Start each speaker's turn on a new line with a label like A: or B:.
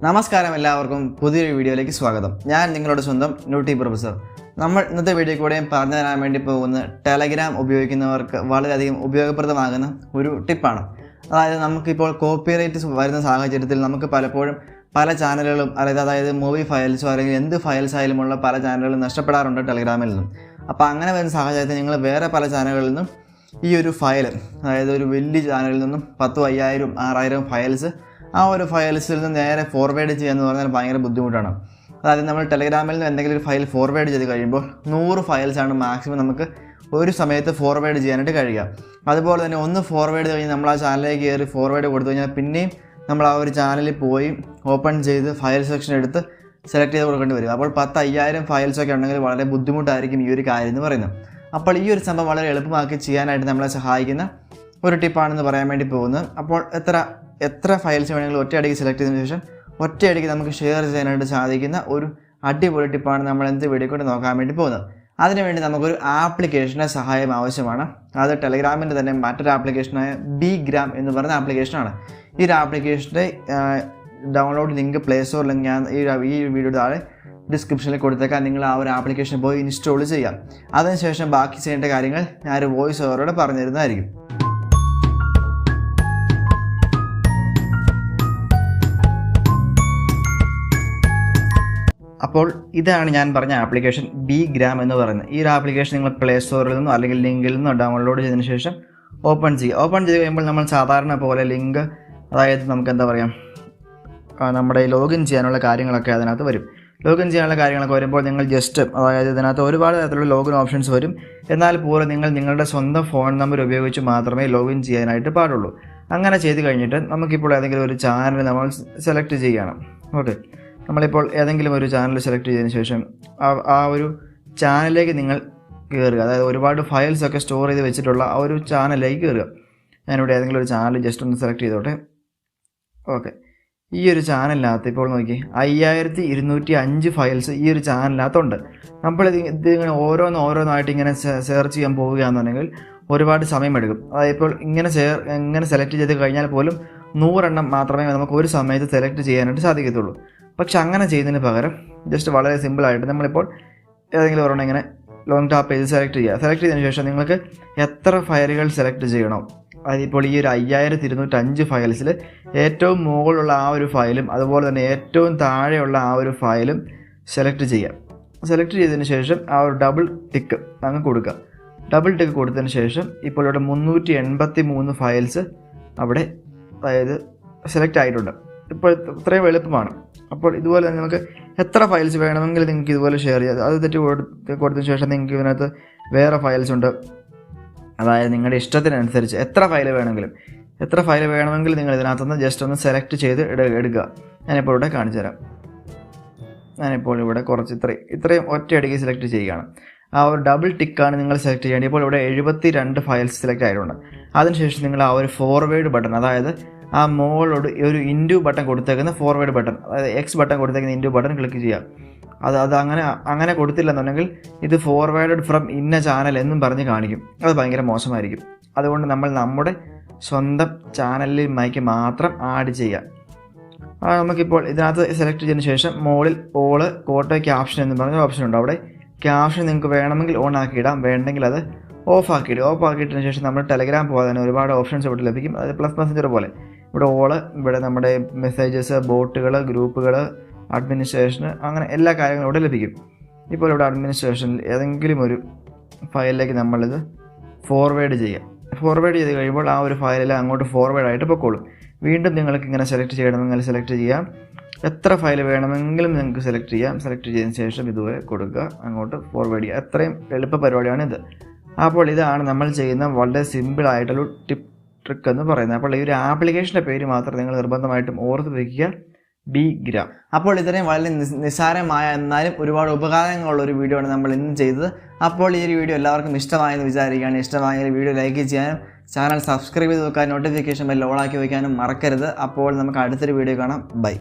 A: നമസ്കാരം എല്ലാവർക്കും പുതിയൊരു വീഡിയോയിലേക്ക് സ്വാഗതം. ഞാൻ നിങ്ങളുടെ സ്വന്തം ന്യൂട്ടി പ്രൊഫസർ. നമ്മൾ ഇന്നത്തെ വീഡിയോ കൂടെയും പറഞ്ഞു തരാൻ വേണ്ടി പോകുന്ന ടെലഗ്രാം ഉപയോഗിക്കുന്നവർക്ക് വളരെയധികം ഉപയോഗപ്രദമാകുന്ന ഒരു ടിപ്പാണ്. അതായത് നമുക്കിപ്പോൾ കോപ്പിറൈറ്റ് വരുന്ന സാഹചര്യത്തിൽ നമുക്ക് പലപ്പോഴും പല ചാനലുകളും അതായത് മൂവി ഫയൽസോ അല്ലെങ്കിൽ എന്ത് ഫയൽസ് ആയാലുമുള്ള പല ചാനലുകളും നഷ്ടപ്പെടാറുണ്ട് ടെലഗ്രാമിൽ നിന്നും. അപ്പോൾ അങ്ങനെ വരുന്ന സാഹചര്യത്തിൽ നിങ്ങൾ വേറെ പല ചാനലുകളിൽ നിന്നും ഈ ഒരു ഫയൽ, അതായത് ഒരു വലിയ ചാനലിൽ നിന്നും 10,000, 5,000, 6,000 ഫയൽസ് ആ ഒരു ഫയൽസിൽ നിന്ന് നേരെ ഫോർവേഡ് ചെയ്യുകയെന്ന് പറഞ്ഞാൽ ഭയങ്കര ബുദ്ധിമുട്ടാണ്. അതായത് നമ്മൾ ടെലഗ്രാമിൽ നിന്ന് എന്തെങ്കിലും ഒരു ഫയൽ ഫോർവേഡ് ചെയ്ത് കഴിയുമ്പോൾ 100 ഫയൽസാണ് മാക്സിമം നമുക്ക് ഒരു സമയത്ത് ഫോർവേഡ് ചെയ്യാനായിട്ട് കഴിയുക. അതുപോലെ തന്നെ ഒന്ന് ഫോർവേഡ് കഴിഞ്ഞ് നമ്മൾ ആ ചാനലിലേക്ക് കയറി ഫോർവേഡ് കൊടുത്തു കഴിഞ്ഞാൽ പിന്നെയും നമ്മൾ ആ ഒരു ചാനലിൽ പോയി ഓപ്പൺ ചെയ്ത് ഫയൽ സെക്ഷൻ എടുത്ത് സെലക്ട് ചെയ്ത് കൊടുക്കേണ്ടി വരും. അപ്പോൾ 10,000 ഫയൽസൊക്കെ ഉണ്ടെങ്കിൽ വളരെ ബുദ്ധിമുട്ടായിരിക്കും ഈ ഒരു കാര്യം എന്ന് പറയുന്നത്. അപ്പോൾ ഈ ഒരു സംഭവം വളരെ എളുപ്പമാക്കി ചെയ്യാനായിട്ട് നമ്മളെ സഹായിക്കുന്ന ഒരു ടിപ്പാണെന്ന് പറയാൻ വേണ്ടി പോകുന്നത്. അപ്പോൾ എത്ര ഫയൽസ് വേണമെങ്കിലും ഒറ്റയടിക്ക് സെലക്ട് ചെയ്തതിന് ശേഷം ഒറ്റയടിക്ക് നമുക്ക് ഷെയർ ചെയ്യാനായിട്ട് സാധിക്കുന്ന ഒരു അടിപൊളി ടിപ്പാണ് നമ്മൾ എന്ത് വീഡിയോ കൊണ്ട് നോക്കാൻ വേണ്ടി പോകുന്നത്. അതിനുവേണ്ടി നമുക്കൊരു ആപ്ലിക്കേഷൻ്റെ സഹായം ആവശ്യമാണ്. അത് ടെലഗ്രാമിൻ്റെ തന്നെ മറ്റൊരു ആപ്ലിക്കേഷനായ bgram എന്ന് പറയുന്ന ആപ്ലിക്കേഷനാണ്. ഈ ഒരു ആപ്ലിക്കേഷൻ്റെ ഡൗൺലോഡ് ലിങ്ക് പ്ലേ സ്റ്റോറിൽ ഞാൻ ഈ വീഡിയോ താഴെ ഡിസ്ക്രിപ്ഷനിൽ കൊടുത്തേക്കാം. നിങ്ങൾ ആ ഒരു ആപ്ലിക്കേഷൻ പോയി ഇൻസ്റ്റാൾ ചെയ്യാം. അതിനുശേഷം ബാക്കി ചെയ്യേണ്ട കാര്യങ്ങൾ ഞാനൊരു വോയിസ് ഓവറോടെ പറഞ്ഞു തരുന്നതായിരിക്കും. അപ്പോൾ ഇതാണ് ഞാൻ പറഞ്ഞ ആപ്ലിക്കേഷൻ bgram എന്ന് പറയുന്നത്. ഈ ഒരു ആപ്ലിക്കേഷൻ നിങ്ങൾ പ്ലേ സ്റ്റോറിൽ നിന്നോ അല്ലെങ്കിൽ ലിങ്കിൽ നിന്നോ ഡൗൺലോഡ് ചെയ്തതിന് ശേഷം ഓപ്പൺ ചെയ്ത് കഴിയുമ്പോൾ നമ്മൾ സാധാരണ പോലെ ലിങ്ക്, അതായത് നമുക്ക് എന്താ പറയുക, നമ്മുടെ ലോഗിൻ ചെയ്യാനുള്ള കാര്യങ്ങളൊക്കെ അതിനകത്ത് വരും. ലോഗിൻ ചെയ്യാനുള്ള കാര്യങ്ങളൊക്കെ വരുമ്പോൾ നിങ്ങൾ ജസ്റ്റ്, അതായത് ഇതിനകത്ത് ഒരുപാട് തരത്തിലുള്ള ലോഗിൻ ഓപ്ഷൻസ് വരും. എന്നാൽ പോലും നിങ്ങൾ നിങ്ങളുടെ സ്വന്തം ഫോൺ നമ്പർ ഉപയോഗിച്ച് മാത്രമേ ലോഗിൻ ചെയ്യാനായിട്ട് പാടുള്ളൂ. അങ്ങനെ ചെയ്ത് കഴിഞ്ഞിട്ട് നമുക്കിപ്പോൾ ഏതെങ്കിലും ഒരു ചാനൽ നമ്മൾ സെലക്ട് ചെയ്യണം. ഓക്കെ, നമ്മളിപ്പോൾ ഏതെങ്കിലും ഒരു ചാനൽ സെലക്ട് ചെയ്തതിന് ശേഷം ആ ഒരു ചാനലിലേക്ക് നിങ്ങൾ കയറുക. അതായത് ഒരുപാട് ഫയൽസൊക്കെ സ്റ്റോർ ചെയ്ത് വെച്ചിട്ടുള്ള ആ ഒരു ചാനലിലേക്ക് കയറുക. ഞാനിവിടെ ഏതെങ്കിലും ഒരു ചാനൽ ജസ്റ്റ് ഒന്ന് സെലക്ട് ചെയ്തോട്ടെ. ഓക്കെ, ഈ ഒരു ചാനലിനകത്ത് ഇപ്പോൾ നോക്കി 5205 ഫയൽസ് ഈ ഒരു ചാനലിനകത്തുണ്ട്. ഇതിങ്ങനെ ഓരോന്നായിട്ട് ഇങ്ങനെ സെർച്ച് ചെയ്യാൻ പോവുകയാണെന്നുണ്ടെങ്കിൽ ഒരുപാട് സമയമെടുക്കും. അതായത് ഇപ്പോൾ ഇങ്ങനെ സെലക്ട് ചെയ്ത് കഴിഞ്ഞാൽ പോലും 100 എണ്ണം മാത്രമേ നമുക്ക് ഒരു സമയത്ത് സെലക്ട് ചെയ്യാനായിട്ട് സാധിക്കത്തുള്ളൂ. പക്ഷെ അങ്ങനെ ചെയ്യുന്നതിന് പകരം ജസ്റ്റ് വളരെ സിമ്പിളായിട്ട് നമ്മളിപ്പോൾ ഏതെങ്കിലും ഒരെണ്ണം ഇങ്ങനെ ലോങ് ടാപ്പ് ചെയ്ത് സെലക്ട് ചെയ്തതിന് ശേഷം നിങ്ങൾക്ക് എത്ര ഫയലുകൾ സെലക്ട് ചെയ്യണോ, അതിപ്പോൾ ഈ ഒരു 5205 ഫയൽസിൽ ഏറ്റവും മുകളിലുള്ള ആ ഒരു ഫയലും അതുപോലെ തന്നെ ഏറ്റവും താഴെയുള്ള ആ ഒരു ഫയലും സെലക്ട് ചെയ്തതിന് ശേഷം ആ ഒരു ഡബിൾ ടിക്ക് അങ്ങ് കൊടുക്കുക. ഡബിൾ ടിക്ക് കൊടുത്തതിന് ശേഷം ഇപ്പോൾ ഇവിടെ 383 ഫയൽസ് അവിടെ, അതായത് സെലക്ട് ആയിട്ടുണ്ട്. ഇപ്പോൾ ഇത്രയും എളുപ്പമാണ്. അപ്പോൾ ഇതുപോലെ തന്നെ നമുക്ക് എത്ര ഫയൽസ് വേണമെങ്കിൽ നിങ്ങൾക്ക് ഇതുപോലെ ഷെയർ ചെയ്യാം. അത് കൊടുത്തതിന് ശേഷം നിങ്ങൾക്ക് ഇതിനകത്ത് വേറെ ഫയൽസ് ഉണ്ട്. അതായത് നിങ്ങളുടെ ഇഷ്ടത്തിനനുസരിച്ച് എത്ര ഫയൽ വേണമെങ്കിലും നിങ്ങൾ ഇതിനകത്തുനിന്ന് ജസ്റ്റ് ഒന്ന് സെലക്ട് ചെയ്ത് എടുക്കുക. ഞാനിപ്പോൾ ഇവിടെ കാണിച്ചു തരാം. ഞാനിപ്പോൾ ഇവിടെ കുറച്ച് ഇത്രയും ഒറ്റയടിക്ക് സെലക്ട് ചെയ്യുകയാണ്. ആ ഒരു ഡബിൾ ടിക്കാണ് നിങ്ങൾ സെലക്ട് ചെയ്യേണ്ടത്. ഇപ്പോൾ ഇവിടെ 72 ഫയൽസ് സെലക്ട് ആയിട്ടുണ്ട്. അതിനുശേഷം നിങ്ങൾ ആ ഒരു ഫോർവേഡ് ബട്ടൺ, അതായത് ആ മുകളിലോട് ഒരു ഇൻറ്റു ബട്ടൺ കൊടുത്തേക്കുന്ന ഫോർവേഡ് ബട്ടൺ, അതായത് എക്സ് ബട്ടൺ കൊടുത്തേക്കുന്ന ഇൻറ്റു ബട്ടൺ ക്ലിക്ക് ചെയ്യുക. അത് അങ്ങനെ കൊടുത്തില്ലെന്നുണ്ടെങ്കിൽ ഇത് ഫോർവേഡഡ് ഫ്രം ഇന്ന ചാനൽ എന്നും പറഞ്ഞ് കാണിക്കും. അത് ഭയങ്കര മോശമായിരിക്കും. അതുകൊണ്ട് നമ്മൾ നമ്മുടെ സ്വന്തം ചാനലിലേക്ക് മാത്രം ആഡ് ചെയ്യുക. നമുക്കിപ്പോൾ ഇതിനകത്ത് സെലക്ട് ചെയ്തതിന് ശേഷം മുകളിൽ ഓള് കോട്ടോ ക്യാപ്ഷൻ എന്ന് പറഞ്ഞ ഓപ്ഷൻ ഉണ്ട്. അവിടെ ക്യാപ്ഷൻ നിങ്ങൾക്ക് വേണമെങ്കിൽ ഓൺ ആക്കിയിടാം, വേണ്ടെങ്കിൽ അത് ഓഫ് ആക്കിയിട്ടതിന് ശേഷം നമ്മൾ ടെലഗ്രാം പോലെ തന്നെ ഒരുപാട് ഓപ്ഷൻസ് ഇവിടെ ലഭിക്കും. അതായത് പ്ലസ് മെസ്സഞ്ചർ പോലെ ഇവിടെ ഓള്, ഇവിടെ നമ്മുടെ മെസ്സേജസ്, ബോട്ടുകൾ, ഗ്രൂപ്പുകൾ, അഡ്മിനിസ്ട്രേഷന്, അങ്ങനെ എല്ലാ കാര്യങ്ങളും ഇവിടെ ലഭിക്കും. ഇപ്പോൾ ഇവിടെ അഡ്മിനിസ്ട്രേഷനിൽ ഏതെങ്കിലും ഒരു ഫയലിലേക്ക് നമ്മളിത് ഫോർവേഡ് ചെയ്ത് കഴിയുമ്പോൾ ആ ഒരു ഫയലിൽ അങ്ങോട്ട് ഫോർവേഡായിട്ട് പൊക്കോളും. വീണ്ടും നിങ്ങൾക്ക് ഇങ്ങനെ സെലക്ട് ചെയ്യണമെങ്കിൽ സെലക്ട് ചെയ്യാം. എത്ര ഫയൽ വേണമെങ്കിലും നിങ്ങൾക്ക് സെലക്ട് ചെയ്യാം. സെലക്ട് ചെയ്തതിന് ശേഷം ഇതുപോലെ കൊടുക്കുക, അങ്ങോട്ട് ഫോർവേഡ് ചെയ്യുക. എത്രയും എളുപ്പ പരിപാടിയാണിത്. അപ്പോൾ ഇതാണ് നമ്മൾ ചെയ്യുന്ന വളരെ സിമ്പിളായിട്ടുള്ള ട്രിക്ക് എന്ന് പറയുന്നത്. അപ്പോൾ ഈ ഒരു ആപ്ലിക്കേഷൻ്റെ പേര് മാത്രം നിങ്ങൾ നിർബന്ധമായിട്ടും ഓർത്ത് വയ്ക്കുക, bgram. അപ്പോൾ ഇത്രയും വളരെ നിസ്സാരമായ എന്നാലും ഒരുപാട് ഉപകാരങ്ങളുള്ള ഒരു വീഡിയോ ആണ് നമ്മൾ ഇന്ന് ചെയ്തത്. അപ്പോൾ ഈ ഒരു വീഡിയോ എല്ലാവർക്കും ഇഷ്ടമായെന്ന് വിചാരിക്കുകയാണ്. ഇഷ്ടമായാൽ വീഡിയോ ലൈക്ക് ചെയ്യാനും ചാനൽ സബ്സ്ക്രൈബ് ചെയ്ത് വെക്കാനും നോട്ടിഫിക്കേഷൻ ബെൽ ഓൺ ആക്കി വയ്ക്കാനും മറക്കരുത്. അപ്പോൾ നമുക്ക് അടുത്തൊരു വീഡിയോ കാണാം. ബൈ.